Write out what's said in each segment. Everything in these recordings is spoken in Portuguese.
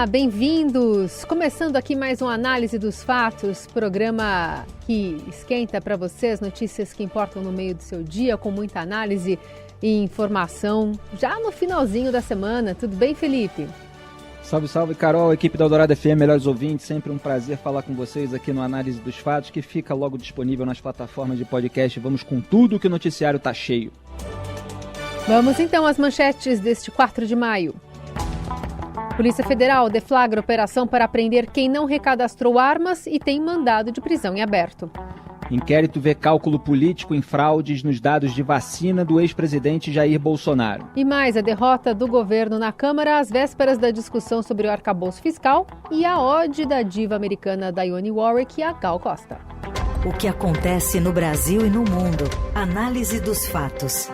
Olá, bem-vindos! Começando aqui mais uma análise dos fatos, programa que esquenta para vocês notícias que importam no meio do seu dia, com muita análise e informação, já no finalzinho da semana. Tudo bem, Felipe? Salve, salve, Carol, equipe da Eldorado FM, melhores ouvintes, sempre um prazer falar com vocês aqui no Análise dos Fatos, que fica logo disponível nas plataformas de podcast. Vamos com tudo que o noticiário tá cheio. Vamos então às manchetes deste 4 de maio. Polícia Federal deflagra operação para prender quem não recadastrou armas e tem mandado de prisão em aberto. Inquérito vê cálculo político em fraudes nos dados de vacina do ex-presidente Jair Bolsonaro. E mais a derrota do governo na Câmara às vésperas da discussão sobre o arcabouço fiscal e a ode da diva americana Dionne Warwick e a Gal Costa. O que acontece no Brasil e no mundo. Análise dos fatos.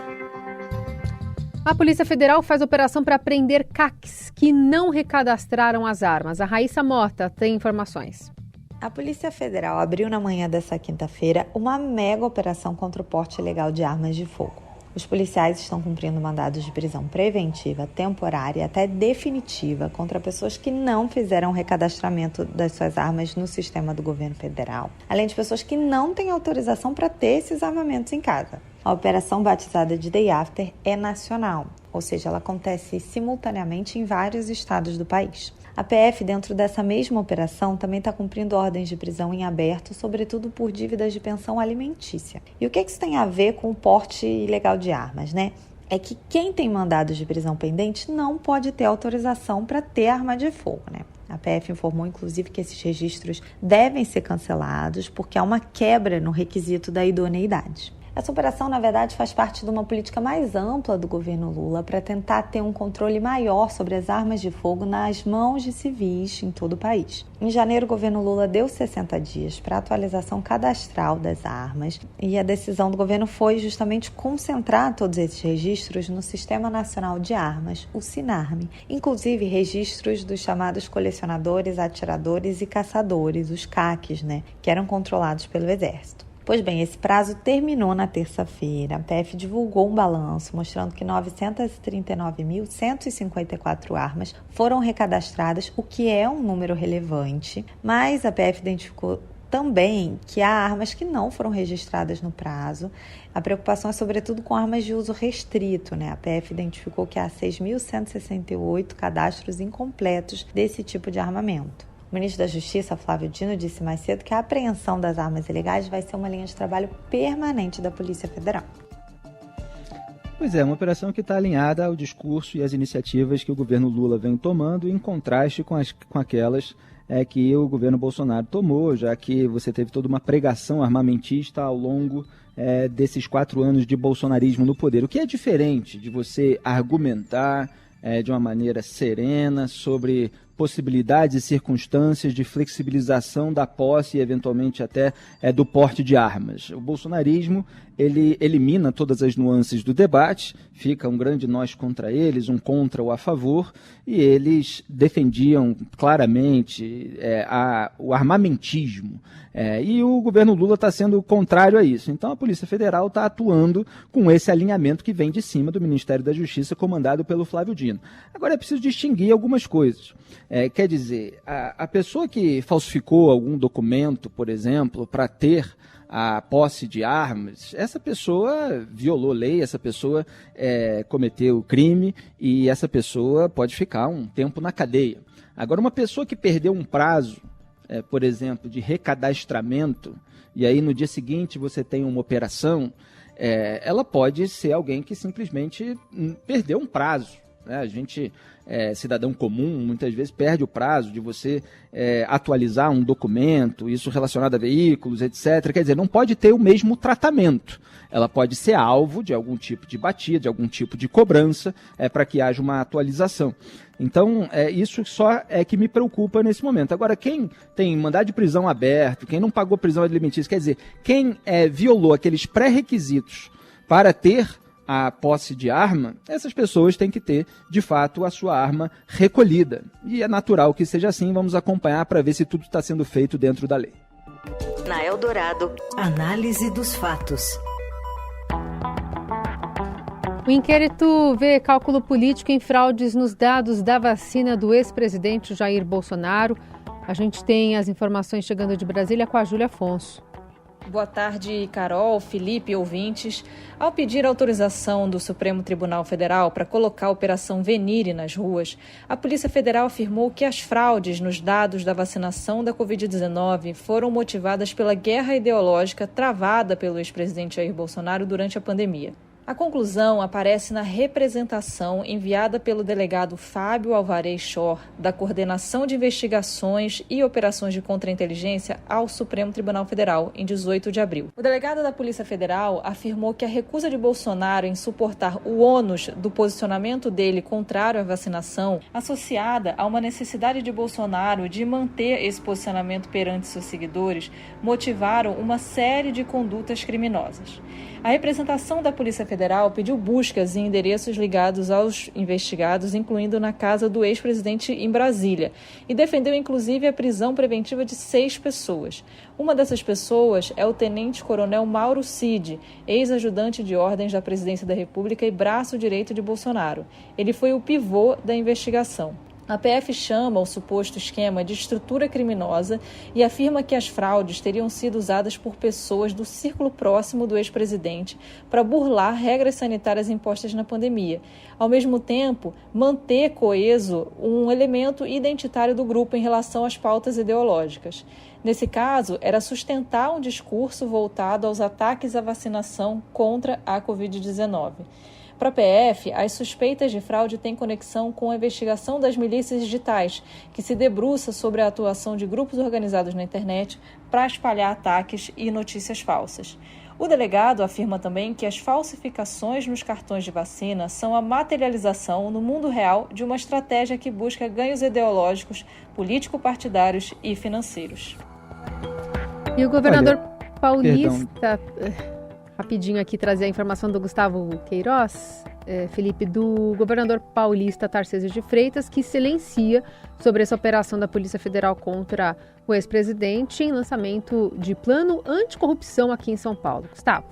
A Polícia Federal faz operação para prender CACs que não recadastraram as armas. A Raíssa Mota tem informações. A Polícia Federal abriu na manhã dessa quinta-feira uma mega operação contra o porte ilegal de armas de fogo. Os policiais estão cumprindo mandados de prisão preventiva, temporária e até definitiva contra pessoas que não fizeram o recadastramento das suas armas no sistema do governo federal, além de pessoas que não têm autorização para ter esses armamentos em casa. A operação, batizada de Day After, é nacional, ou seja, ela acontece simultaneamente em vários estados do país. A PF, dentro dessa mesma operação, também está cumprindo ordens de prisão em aberto, sobretudo por dívidas de pensão alimentícia. E o que isso tem a ver com o porte ilegal de armas, né? É que quem tem mandados de prisão pendente não pode ter autorização para ter arma de fogo, né? A PF informou, inclusive, que esses registros devem ser cancelados porque há uma quebra no requisito da idoneidade. Essa operação, na verdade, faz parte de uma política mais ampla do governo Lula para tentar ter um controle maior sobre as armas de fogo nas mãos de civis em todo o país. Em janeiro, o governo Lula deu 60 dias para atualização cadastral das armas e a decisão do governo foi justamente concentrar todos esses registros no Sistema Nacional de Armas, o SINARME, inclusive registros dos chamados colecionadores, atiradores e caçadores, os CACs, que eram controlados pelo Exército. Pois bem, esse prazo terminou na terça-feira. A PF divulgou um balanço mostrando que 939.154 armas foram recadastradas, o que é um número relevante, mas a PF identificou também que há armas que não foram registradas no prazo. A preocupação é sobretudo com armas de uso restrito, A PF identificou que há 6.168 cadastros incompletos desse tipo de armamento. O ministro da Justiça, Flávio Dino, disse mais cedo que a apreensão das armas ilegais vai ser uma linha de trabalho permanente da Polícia Federal. Pois é, uma operação que está alinhada ao discurso e às iniciativas que o governo Lula vem tomando, em contraste com aquelas que o governo Bolsonaro tomou, já que você teve toda uma pregação armamentista ao longo desses 4 anos de bolsonarismo no poder. O que é diferente de você argumentar de uma maneira serena sobre possibilidades e circunstâncias de flexibilização da posse e eventualmente até do porte de armas. O bolsonarismo, ele elimina todas as nuances do debate, fica um grande nós contra eles, um contra ou a favor, e eles defendiam claramente o armamentismo. E o governo Lula está sendo contrário a isso. Então a Polícia Federal está atuando com esse alinhamento que vem de cima do Ministério da Justiça, comandado pelo Flávio Dino. Agora é preciso distinguir algumas coisas. Quer dizer, a pessoa que falsificou algum documento, por exemplo, para ter a posse de armas, essa pessoa violou lei, essa pessoa cometeu crime e essa pessoa pode ficar um tempo na cadeia. Agora, uma pessoa que perdeu um prazo, por exemplo, de recadastramento, e aí no dia seguinte você tem uma operação, ela pode ser alguém que simplesmente perdeu um prazo. A gente, cidadão comum, muitas vezes perde o prazo de você atualizar um documento, isso relacionado a veículos, etc. Quer dizer, não pode ter o mesmo tratamento. Ela pode ser alvo de algum tipo de batida, de algum tipo de cobrança, para que haja uma atualização. Então, isso só é que me preocupa nesse momento. Agora, quem tem mandado de prisão aberto, quem não pagou prisão alimentícia, quer dizer, quem violou aqueles pré-requisitos para ter a posse de arma, essas pessoas têm que ter, de fato, a sua arma recolhida. E é natural que seja assim, vamos acompanhar para ver se tudo está sendo feito dentro da lei. Na Eldorado, análise dos fatos. O inquérito vê cálculo político em fraudes nos dados da vacina do ex-presidente Jair Bolsonaro. A gente tem as informações chegando de Brasília com a Júlia Afonso. Boa tarde, Carol, Felipe, ouvintes. Ao pedir autorização do Supremo Tribunal Federal para colocar a Operação Venire nas ruas, a Polícia Federal afirmou que as fraudes nos dados da vacinação da Covid-19 foram motivadas pela guerra ideológica travada pelo ex-presidente Jair Bolsonaro durante a pandemia. A conclusão aparece na representação enviada pelo delegado Fábio Alvarez Chor, da Coordenação de Investigações e Operações de Contra-Inteligência ao Supremo Tribunal Federal, em 18 de abril. O delegado da Polícia Federal afirmou que a recusa de Bolsonaro em suportar o ônus do posicionamento dele contrário à vacinação, associada a uma necessidade de Bolsonaro de manter esse posicionamento perante seus seguidores, motivaram uma série de condutas criminosas. A representação da Polícia Federal pediu buscas em endereços ligados aos investigados, incluindo na casa do ex-presidente em Brasília, e defendeu inclusive a prisão preventiva de 6 pessoas. Uma dessas pessoas é o tenente-coronel Mauro Cid, ex-ajudante de ordens da Presidência da República e braço direito de Bolsonaro. Ele foi o pivô da investigação. A PF chama o suposto esquema de estrutura criminosa e afirma que as fraudes teriam sido usadas por pessoas do círculo próximo do ex-presidente para burlar regras sanitárias impostas na pandemia. Ao mesmo tempo, manter coeso um elemento identitário do grupo em relação às pautas ideológicas. Nesse caso, era sustentar um discurso voltado aos ataques à vacinação contra a Covid-19. Para a PF, as suspeitas de fraude têm conexão com a investigação das milícias digitais, que se debruça sobre a atuação de grupos organizados na internet para espalhar ataques e notícias falsas. O delegado afirma também que as falsificações nos cartões de vacina são a materialização no mundo real de uma estratégia que busca ganhos ideológicos, político-partidários e financeiros. E o governador paulista... Rapidinho aqui trazer a informação do Gustavo Queiroz, Felipe, do governador paulista Tarcísio de Freitas, que silencia sobre essa operação da Polícia Federal contra o ex-presidente em lançamento de plano anticorrupção aqui em São Paulo. Gustavo.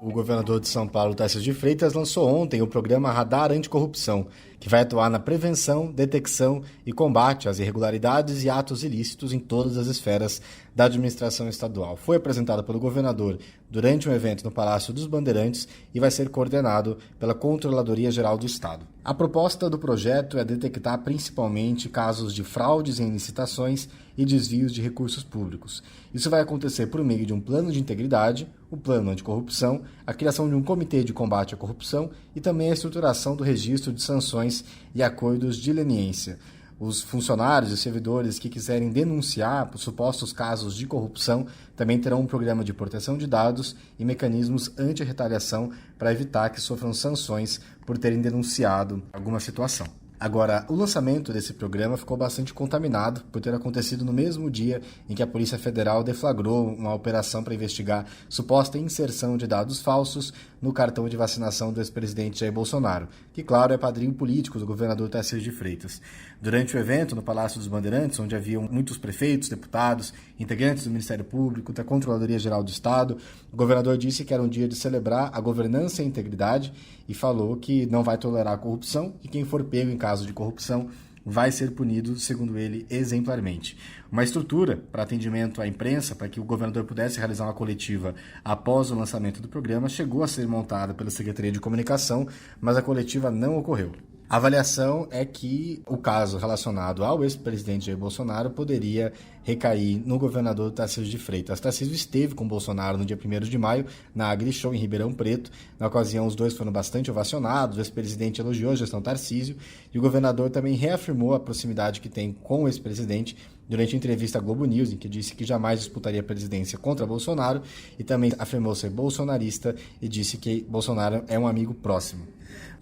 O governador de São Paulo, Tarcísio de Freitas, lançou ontem o programa Radar Anticorrupção, que vai atuar na prevenção, detecção e combate às irregularidades e atos ilícitos em todas as esferas da administração estadual. Foi apresentado pelo governador durante um evento no Palácio dos Bandeirantes e vai ser coordenado pela Controladoria Geral do Estado. A proposta do projeto é detectar principalmente casos de fraudes em licitações e desvios de recursos públicos. Isso vai acontecer por meio de um plano de integridade, o plano anticorrupção, a criação de um comitê de combate à corrupção e também a estruturação do registro de sanções e acordos de leniência. Os funcionários e servidores que quiserem denunciar supostos casos de corrupção também terão um programa de proteção de dados e mecanismos anti-retaliação para evitar que sofram sanções por terem denunciado alguma situação. Agora, o lançamento desse programa ficou bastante contaminado por ter acontecido no mesmo dia em que a Polícia Federal deflagrou uma operação para investigar suposta inserção de dados falsos no cartão de vacinação do ex-presidente Jair Bolsonaro, que, claro, é padrinho político do governador Tarcísio de Freitas. Durante o evento no Palácio dos Bandeirantes, onde haviam muitos prefeitos, deputados, integrantes do Ministério Público, da Controladoria Geral do Estado, o governador disse que era um dia de celebrar a governança e a integridade e falou que não vai tolerar a corrupção e quem for pego em caso de corrupção vai ser punido, segundo ele, exemplarmente. Uma estrutura para atendimento à imprensa, para que o governador pudesse realizar uma coletiva após o lançamento do programa, chegou a ser montada pela Secretaria de Comunicação, mas a coletiva não ocorreu. A avaliação é que o caso relacionado ao ex-presidente Jair Bolsonaro poderia recair no governador Tarcísio de Freitas. Tarcísio esteve com Bolsonaro no dia 1º de maio, na AgriShow, em Ribeirão Preto. Na ocasião, os dois foram bastante ovacionados, o ex-presidente elogiou a gestão Tarcísio e o governador também reafirmou a proximidade que tem com o ex-presidente durante a entrevista à Globo News, em que disse que jamais disputaria a presidência contra Bolsonaro e também afirmou ser bolsonarista e disse que Bolsonaro é um amigo próximo.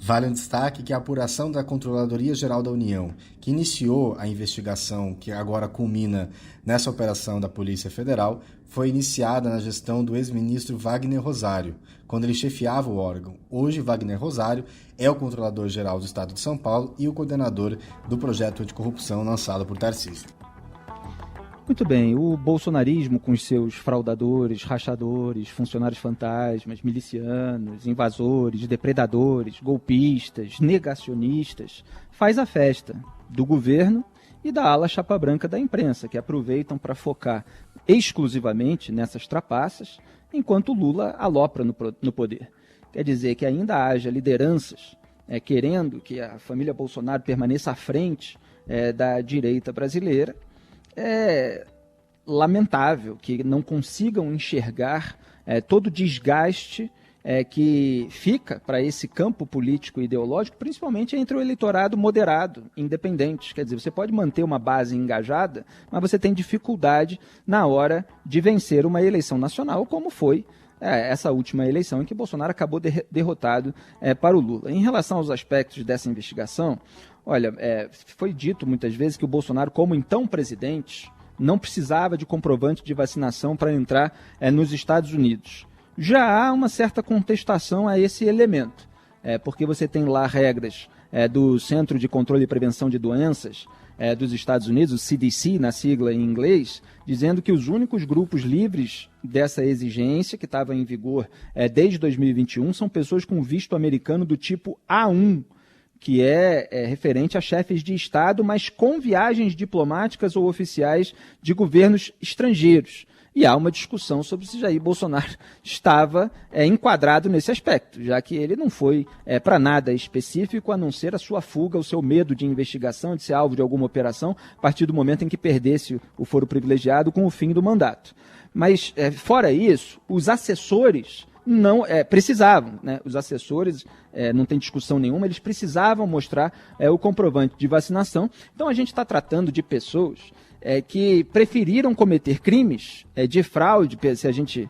Vale um destaque que a apuração da Controladoria Geral da União, que iniciou a investigação que agora culmina nessa operação da Polícia Federal, foi iniciada na gestão do ex-ministro Wagner Rosário, quando ele chefiava o órgão. Hoje, Wagner Rosário é o Controlador-Geral do Estado de São Paulo e o coordenador do projeto anticorrupção lançado por Tarcísio. Muito bem, o bolsonarismo com os seus fraudadores, rachadores, funcionários fantasmas, milicianos, invasores, depredadores, golpistas, negacionistas, faz a festa do governo e da ala chapa branca da imprensa, que aproveitam para focar exclusivamente nessas trapaças, enquanto Lula alopra no poder. Quer dizer que ainda haja lideranças querendo que a família Bolsonaro permaneça à frente da direita brasileira. É lamentável que não consigam enxergar todo o desgaste que fica para esse campo político e ideológico, principalmente entre o eleitorado moderado, independente. Quer dizer, você pode manter uma base engajada, mas você tem dificuldade na hora de vencer uma eleição nacional, como foi essa última eleição em que Bolsonaro acabou derrotado para o Lula. Em relação aos aspectos dessa investigação, olha, foi dito muitas vezes que o Bolsonaro, como então presidente, não precisava de comprovante de vacinação para entrar nos Estados Unidos. Já há uma certa contestação a esse elemento, porque você tem lá regras do Centro de Controle e Prevenção de Doenças dos Estados Unidos, o CDC, na sigla em inglês, dizendo que os únicos grupos livres dessa exigência, que estava em vigor desde 2021, são pessoas com visto americano do tipo A1, que é referente a chefes de Estado, mas com viagens diplomáticas ou oficiais de governos estrangeiros. E há uma discussão sobre se Jair Bolsonaro estava enquadrado nesse aspecto, já que ele não foi para nada específico, a não ser a sua fuga, o seu medo de investigação, de ser alvo de alguma operação, a partir do momento em que perdesse o foro privilegiado com o fim do mandato. Mas, fora isso, os assessores não precisavam, né? Os assessores, não tem discussão nenhuma, eles precisavam mostrar o comprovante de vacinação. Então a gente está tratando de pessoas que preferiram cometer crimes de fraude, se a gente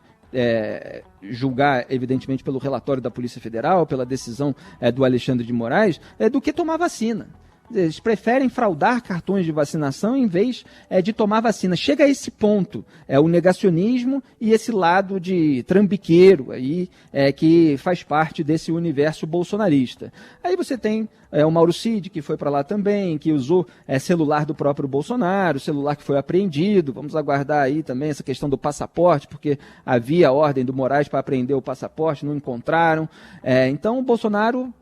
julgar, evidentemente, pelo relatório da Polícia Federal, pela decisão do Alexandre de Moraes, do que tomar vacina. Eles preferem fraudar cartões de vacinação em vez de tomar vacina. Chega a esse ponto, o negacionismo e esse lado de trambiqueiro aí, que faz parte desse universo bolsonarista. Aí você tem o Mauro Cid, que foi para lá também, que usou celular do próprio Bolsonaro, celular que foi apreendido. Vamos aguardar aí também essa questão do passaporte, porque havia a ordem do Moraes para apreender o passaporte, não encontraram. Então o Bolsonaro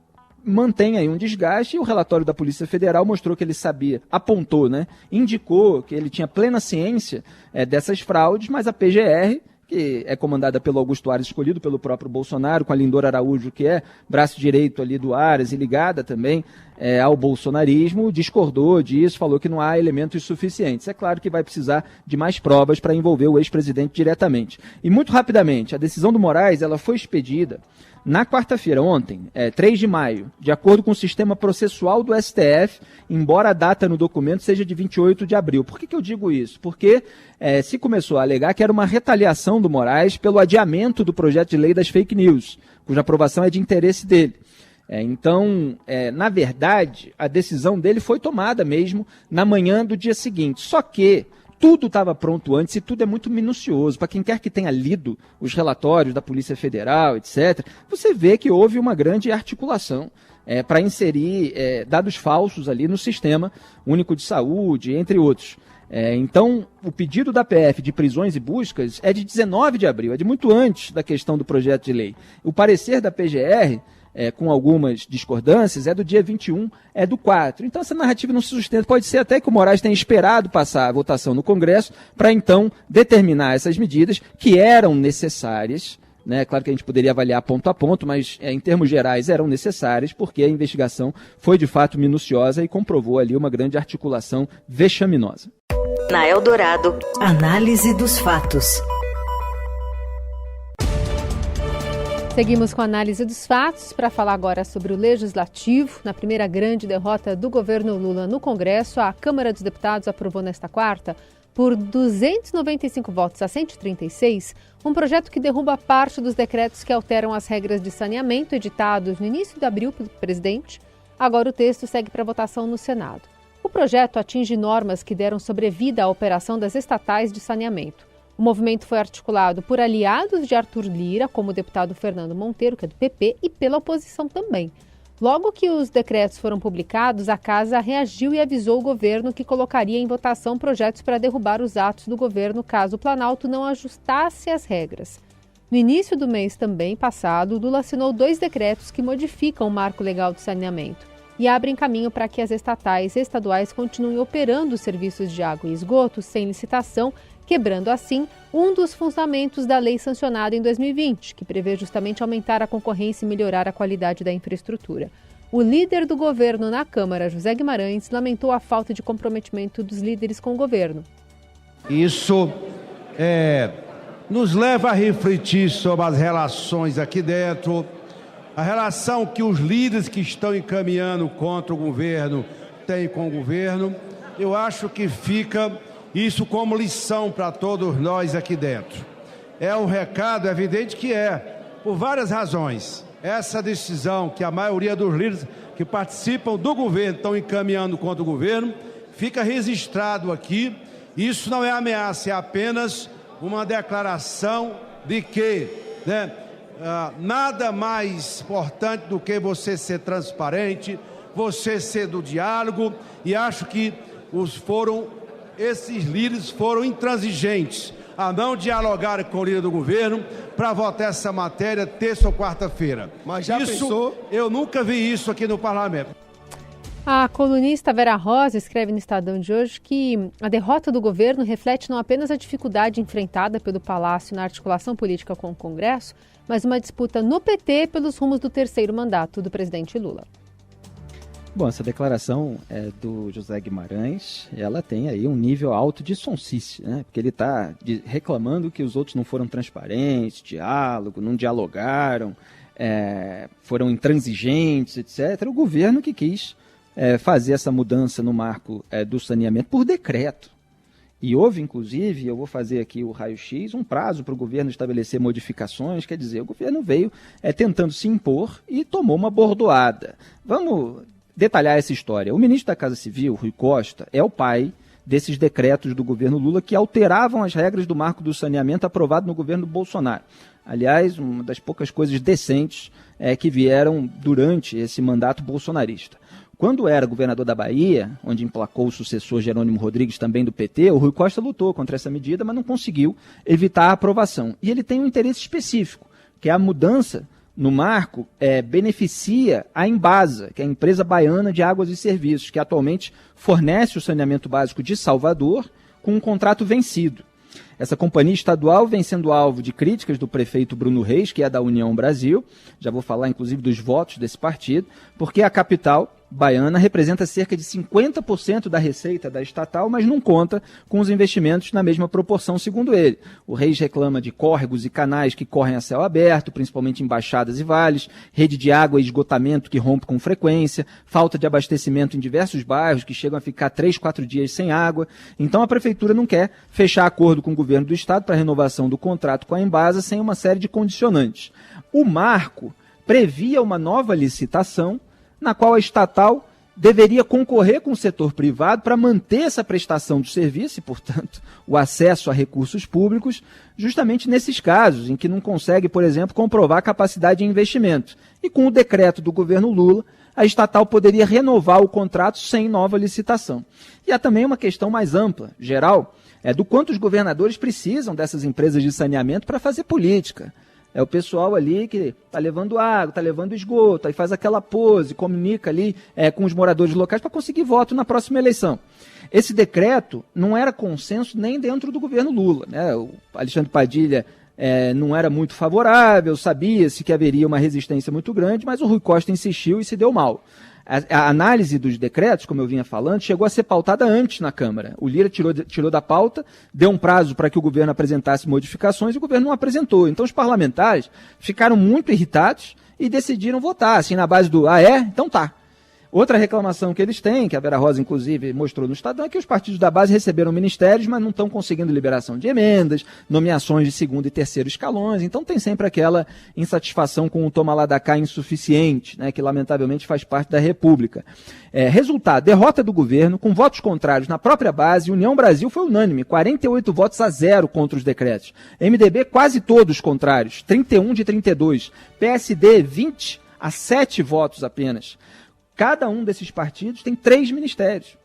mantém aí um desgaste, e o relatório da Polícia Federal mostrou que ele sabia, apontou, né, indicou que ele tinha plena ciência dessas fraudes, mas a PGR, que é comandada pelo Augusto Aras, escolhido pelo próprio Bolsonaro, com a Lindora Araújo, que é braço direito ali do Aras e ligada também ao bolsonarismo, discordou disso, falou que não há elementos suficientes. É claro que vai precisar de mais provas para envolver o ex-presidente diretamente. E muito rapidamente, a decisão do Moraes ela foi expedida na quarta-feira, ontem, 3 de maio, de acordo com o sistema processual do STF, embora a data no documento seja de 28 de abril. Por que eu digo isso? Porque se começou a alegar que era uma retaliação do Moraes pelo adiamento do projeto de lei das fake news, cuja aprovação é de interesse dele. Então, na verdade, a decisão dele foi tomada mesmo na manhã do dia seguinte. Só que tudo estava pronto antes e tudo é muito minucioso. Para quem quer que tenha lido os relatórios da Polícia Federal, etc., você vê que houve uma grande articulação para inserir dados falsos ali no Sistema Único de Saúde, entre outros. Então, o pedido da PF de prisões e buscas é de 19 de abril, é de muito antes da questão do projeto de lei. O parecer da PGR, com algumas discordâncias, é do dia 21, é do 4. Então essa narrativa não se sustenta. Pode ser até que o Moraes tenha esperado passar a votação no Congresso para então determinar essas medidas que eram necessárias, né? Claro que a gente poderia avaliar ponto a ponto, mas em termos gerais eram necessárias porque a investigação foi de fato minuciosa e comprovou ali uma grande articulação vexaminosa. Na Eldorado, análise dos fatos. Seguimos com a análise dos fatos para falar agora sobre o Legislativo. Na primeira grande derrota do governo Lula no Congresso, a Câmara dos Deputados aprovou nesta quarta, por 295 votos a 136, um projeto que derruba parte dos decretos que alteram as regras de saneamento editados no início de abril pelo presidente. Agora o texto segue para votação no Senado. O projeto atinge normas que deram sobrevida à operação das estatais de saneamento. O movimento foi articulado por aliados de Arthur Lira, como o deputado Fernando Monteiro, que é do PP, e pela oposição também. Logo que os decretos foram publicados, a casa reagiu e avisou o governo que colocaria em votação projetos para derrubar os atos do governo caso o Planalto não ajustasse as regras. No início do mês também passado, Lula assinou 2 decretos que modificam o marco legal do saneamento e abrem caminho para que as estatais e estaduais continuem operando os serviços de água e esgoto sem licitação, quebrando assim um dos fundamentos da lei sancionada em 2020, que prevê justamente aumentar a concorrência e melhorar a qualidade da infraestrutura. O líder do governo na Câmara, José Guimarães, lamentou a falta de comprometimento dos líderes com o governo. Isso nos leva a refletir sobre as relações aqui dentro, a relação que os líderes que estão encaminhando contra o governo têm com o governo. Eu acho que fica isso como lição para todos nós aqui dentro. É um recado evidente que por várias razões, essa decisão que a maioria dos líderes que participam do governo estão encaminhando contra o governo, fica registrado aqui. Isso não é ameaça, é apenas uma declaração de que nada mais importante do que você ser transparente, você ser do diálogo, e acho que esses líderes foram intransigentes a não dialogar com o líder do governo para votar essa matéria terça ou quarta-feira. Mas já pensou? Eu nunca vi isso aqui no parlamento. A colunista Vera Rosa escreve no Estadão de hoje que a derrota do governo reflete não apenas a dificuldade enfrentada pelo Palácio na articulação política com o Congresso, mas uma disputa no PT pelos rumos do 3º mandato do presidente Lula. Bom, essa declaração do José Guimarães, ela tem aí um nível alto de sonsice, né? Porque ele está reclamando que os outros não foram transparentes, diálogo, não dialogaram, foram intransigentes, etc. O governo que quis fazer essa mudança no marco do saneamento por decreto. E houve, inclusive, eu vou fazer aqui o raio-x, um prazo para o governo estabelecer modificações, quer dizer, o governo veio tentando se impor e tomou uma bordoada. Vamos detalhar essa história. O ministro da Casa Civil, Rui Costa, é o pai desses decretos do governo Lula que alteravam as regras do marco do saneamento aprovado no governo Bolsonaro. Aliás, uma das poucas coisas decentes que vieram durante esse mandato bolsonarista. Quando era governador da Bahia, onde emplacou o sucessor Jerônimo Rodrigues, também do PT, o Rui Costa lutou contra essa medida, mas não conseguiu evitar a aprovação. E ele tem um interesse específico, que é a mudança no marco beneficia a Embasa, que é a empresa baiana de águas e serviços, que atualmente fornece o saneamento básico de Salvador com um contrato vencido. Essa companhia estadual vem sendo alvo de críticas do prefeito Bruno Reis, que é da União Brasil, já vou falar inclusive dos votos desse partido, porque a capital baiana representa cerca de 50% da receita da estatal, mas não conta com os investimentos na mesma proporção, segundo ele. O Reis reclama de córregos e canais que correm a céu aberto, principalmente em baixadas e vales, rede de água e esgotamento que rompe com frequência, falta de abastecimento em diversos bairros que chegam a ficar 3-4 dias sem água. Então a prefeitura não quer fechar acordo com o governo do estado para a renovação do contrato com a Embasa sem uma série de condicionantes. O marco previa uma nova licitação na qual a estatal deveria concorrer com o setor privado para manter essa prestação do serviço e, portanto, o acesso a recursos públicos, justamente nesses casos em que não consegue, por exemplo, comprovar a capacidade de investimento. E com o decreto do governo Lula, a estatal poderia renovar o contrato sem nova licitação. E há também uma questão mais ampla, geral, do quanto os governadores precisam dessas empresas de saneamento para fazer política. É o pessoal ali que está levando água, está levando esgoto, aí faz aquela pose, comunica ali com os moradores locais para conseguir voto na próxima eleição. Esse decreto não era consenso nem dentro do governo Lula, né? O Alexandre Padilha não era muito favorável, sabia-se que haveria uma resistência muito grande, mas o Rui Costa insistiu e se deu mal. A análise dos decretos, como eu vinha falando, chegou a ser pautada antes na Câmara. O Lira tirou da pauta, deu um prazo para que o governo apresentasse modificações e o governo não apresentou. Então os parlamentares ficaram muito irritados e decidiram votar, assim, na base do então tá. Outra reclamação que eles têm, que a Vera Rosa, inclusive, mostrou no Estadão, é que os partidos da base receberam ministérios, mas não estão conseguindo liberação de emendas, nomeações de segundo e terceiro escalões, então tem sempre aquela insatisfação com o toma lá da cá insuficiente, né, que lamentavelmente faz parte da República. Resultado, derrota do governo, com votos contrários na própria base, União Brasil foi unânime, 48-0 contra os decretos. MDB quase todos contrários, 31 de 32. PSD, 20 a 7 votos apenas. Cada um desses partidos tem 3 ministérios.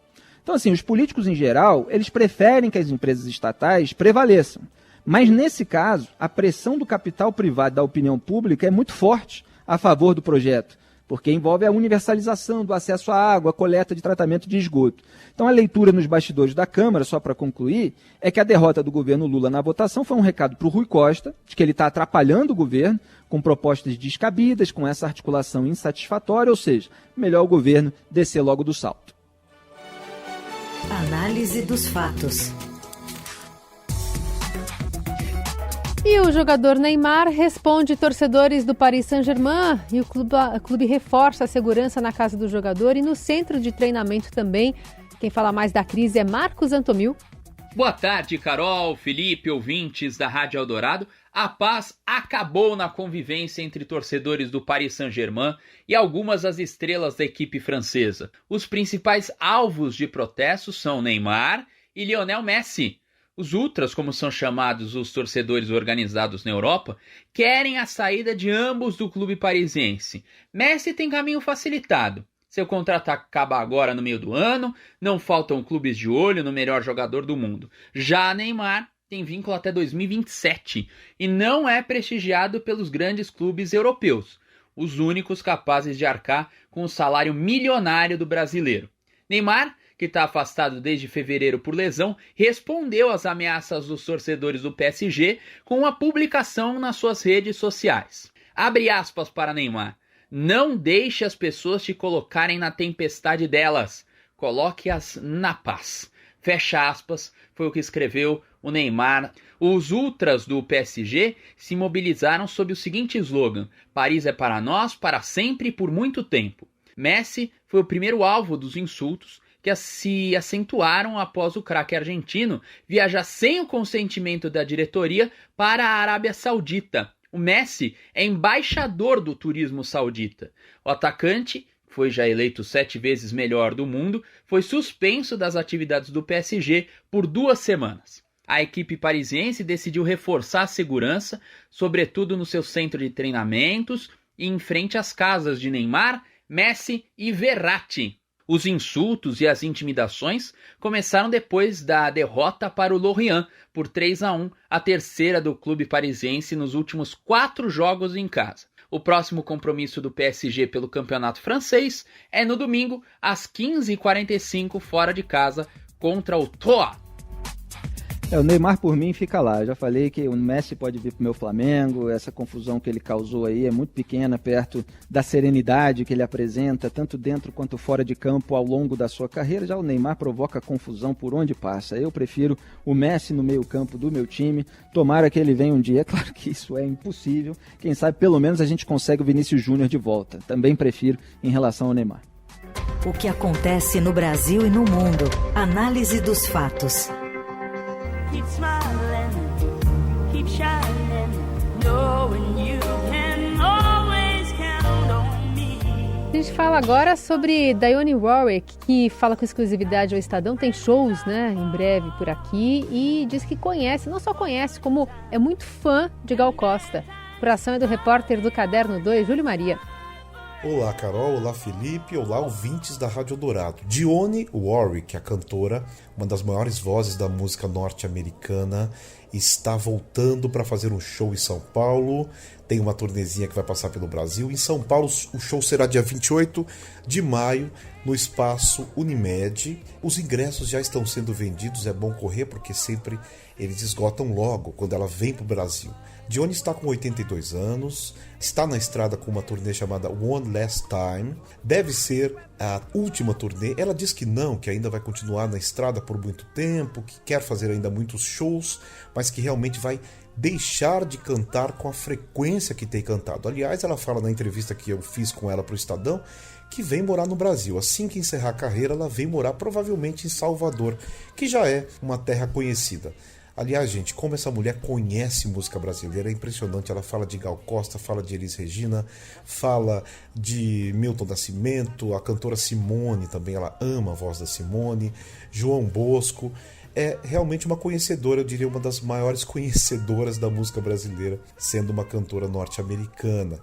Então, assim, os políticos em geral, eles preferem que as empresas estatais prevaleçam. Mas, nesse caso, a pressão do capital privado e da opinião pública é muito forte a favor do projeto, porque envolve a universalização do acesso à água, a coleta de tratamento de esgoto. Então, a leitura nos bastidores da Câmara, só para concluir, é que a derrota do governo Lula na votação foi um recado para o Rui Costa, de que ele está atrapalhando o governo, com propostas descabidas, com essa articulação insatisfatória, ou seja, melhor o governo descer logo do salto. Análise dos fatos. E o jogador Neymar responde torcedores do Paris Saint-Germain e o clube reforça a segurança na casa do jogador e no centro de treinamento também. Quem fala mais da crise é Marcos Antomil. Boa tarde, Carol, Felipe, ouvintes da Rádio Eldorado. A paz acabou na convivência entre torcedores do Paris Saint-Germain e algumas das estrelas da equipe francesa. Os principais alvos de protesto são Neymar e Lionel Messi. Os ultras, como são chamados os torcedores organizados na Europa, querem a saída de ambos do clube parisiense. Messi tem caminho facilitado. Seu contrato acaba agora no meio do ano, não faltam clubes de olho no melhor jogador do mundo. Já Neymar tem vínculo até 2027 e não é prestigiado pelos grandes clubes europeus, os únicos capazes de arcar com o salário milionário do brasileiro. Neymar, que está afastado desde fevereiro por lesão, respondeu às ameaças dos torcedores do PSG com uma publicação nas suas redes sociais. Abre aspas para Neymar. Não deixe as pessoas te colocarem na tempestade delas. Coloque-as na paz. Fecha aspas, foi o que escreveu o Neymar. Os ultras do PSG se mobilizaram sob o seguinte slogan: Paris é para nós, para sempre e por muito tempo. Messi foi o primeiro alvo dos insultos que se acentuaram após o craque argentino viajar sem o consentimento da diretoria para a Arábia Saudita. O Messi é embaixador do turismo saudita. O atacante, que foi já eleito 7 vezes melhor do mundo, foi suspenso das atividades do PSG por 2 semanas. A equipe parisiense decidiu reforçar a segurança, sobretudo no seu centro de treinamentos e em frente às casas de Neymar, Messi e Verratti. Os insultos e as intimidações começaram depois da derrota para o Lorient por 3-1, a terceira do clube parisiense nos últimos 4 jogos em casa. O próximo compromisso do PSG pelo campeonato francês é no domingo, às 15h45, fora de casa, contra o Troyes. O Neymar, por mim, fica lá. Eu já falei que o Messi pode vir pro meu Flamengo, essa confusão que ele causou aí é muito pequena perto da serenidade que ele apresenta, tanto dentro quanto fora de campo ao longo da sua carreira. Já o Neymar provoca confusão por onde passa. Eu prefiro o Messi no meio campo do meu time. Tomara que ele venha um dia. É claro que isso é impossível. Quem sabe, pelo menos, a gente consegue o Vinícius Júnior de volta. Também prefiro em relação ao Neymar. O que acontece no Brasil e no mundo. Análise dos fatos. Keep smiling, keep shining, knowing you can always count on me. A gente fala agora sobre Dionne Warwick, que fala com exclusividade ao Estadão, tem shows, né, em breve por aqui, e diz que conhece, não só conhece, como é muito fã de Gal Costa. A apuração é do repórter do Caderno 2, Júlio Maria. Olá, Carol. Olá, Felipe. Olá, ouvintes da Rádio Eldorado. Dionne Warwick, a cantora, uma das maiores vozes da música norte-americana, está voltando para fazer um show em São Paulo. Tem uma turnezinha que vai passar pelo Brasil. Em São Paulo, o show será dia 28 de maio, no Espaço Unimed. Os ingressos já estão sendo vendidos, é bom correr, porque sempre eles esgotam logo quando ela vem para o Brasil. Dionne está com 82 anos, está na estrada com uma turnê chamada One Last Time. Deve ser a última turnê. Ela diz que não, que ainda vai continuar na estrada por muito tempo, que quer fazer ainda muitos shows, mas que realmente vai deixar de cantar com a frequência que tem cantado. Aliás, ela fala na entrevista que eu fiz com ela para o Estadão que vem morar no Brasil. Assim que encerrar a carreira, ela vem morar provavelmente em Salvador, que já é uma terra conhecida. Aliás, gente, como essa mulher conhece música brasileira, é impressionante. Ela fala de Gal Costa, fala de Elis Regina, fala de Milton Nascimento, a cantora Simone também, ela ama a voz da Simone, João Bosco. É realmente uma conhecedora, eu diria uma das maiores conhecedoras da música brasileira, sendo uma cantora norte-americana.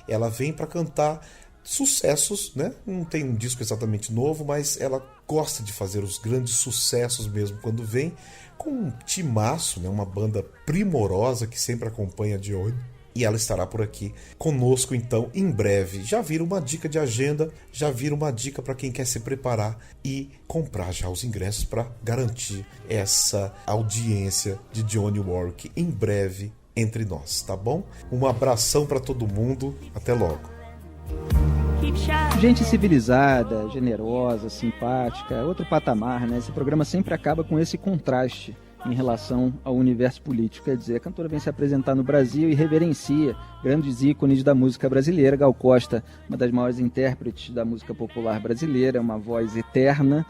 Ela vem para cantar sucessos, né? Não tem um disco exatamente novo, mas ela gosta de fazer os grandes sucessos mesmo quando vem, com um timaço, né? Uma banda primorosa que sempre acompanha a Dione. E ela estará por aqui conosco, então, em breve. Já vira uma dica de agenda, já vira uma dica para quem quer se preparar e comprar já os ingressos para garantir essa audiência de Dionne Warwick em breve entre nós, tá bom? Um abração para todo mundo, até logo. Gente civilizada, generosa, simpática, é outro patamar, né? Esse programa sempre acaba com esse contraste em relação ao universo político. Quer dizer, a cantora vem se apresentar no Brasil e reverencia grandes ícones da música brasileira. Gal Costa, uma das maiores intérpretes da música popular brasileira, uma voz eterna,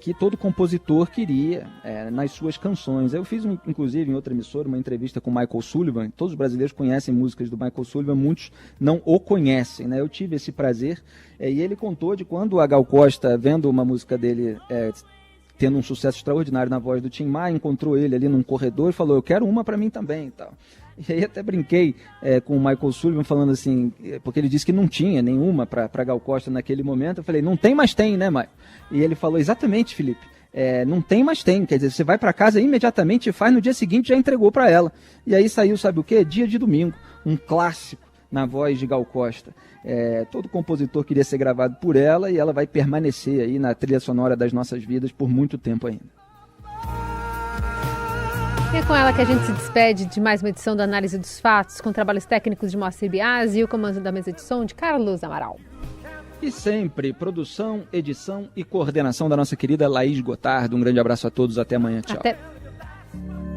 que todo compositor queria nas suas canções. Eu fiz, inclusive, em outra emissora, uma entrevista com Michael Sullivan. Todos os brasileiros conhecem músicas do Michael Sullivan, muitos não o conhecem, né? Eu tive esse prazer, e ele contou de quando a Gal Costa, vendo uma música dele tendo um sucesso extraordinário na voz do Tim Maia, encontrou ele ali num corredor e falou: eu quero uma para mim também e tal. E aí até brinquei com o Michael Sullivan falando assim, porque ele disse que não tinha nenhuma para Gal Costa naquele momento. Eu falei: não tem, mas tem, né, Maio? E ele falou: exatamente, Felipe, não tem, mas tem. Quer dizer, você vai para casa imediatamente e faz, no dia seguinte já entregou para ela. E aí saiu, sabe o quê? Dia de Domingo, um clássico na voz de Gal Costa. Todo compositor queria ser gravado por ela, e ela vai permanecer aí na trilha sonora das nossas vidas por muito tempo ainda. E é com ela que a gente se despede de mais uma edição da Análise dos Fatos, com trabalhos técnicos de Moacir Biasi e o comando da mesa de som de Carlos Amaral. E sempre produção, edição e coordenação da nossa querida Laís Gotardo. Um grande abraço a todos, até amanhã, tchau. Até.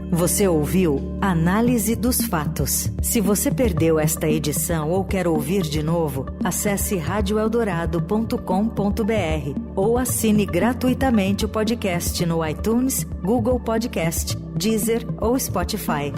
Você ouviu Análise dos Fatos. Se você perdeu esta edição ou quer ouvir de novo, acesse radioeldorado.com.br ou assine gratuitamente o podcast no iTunes, Google Podcast, Deezer ou Spotify.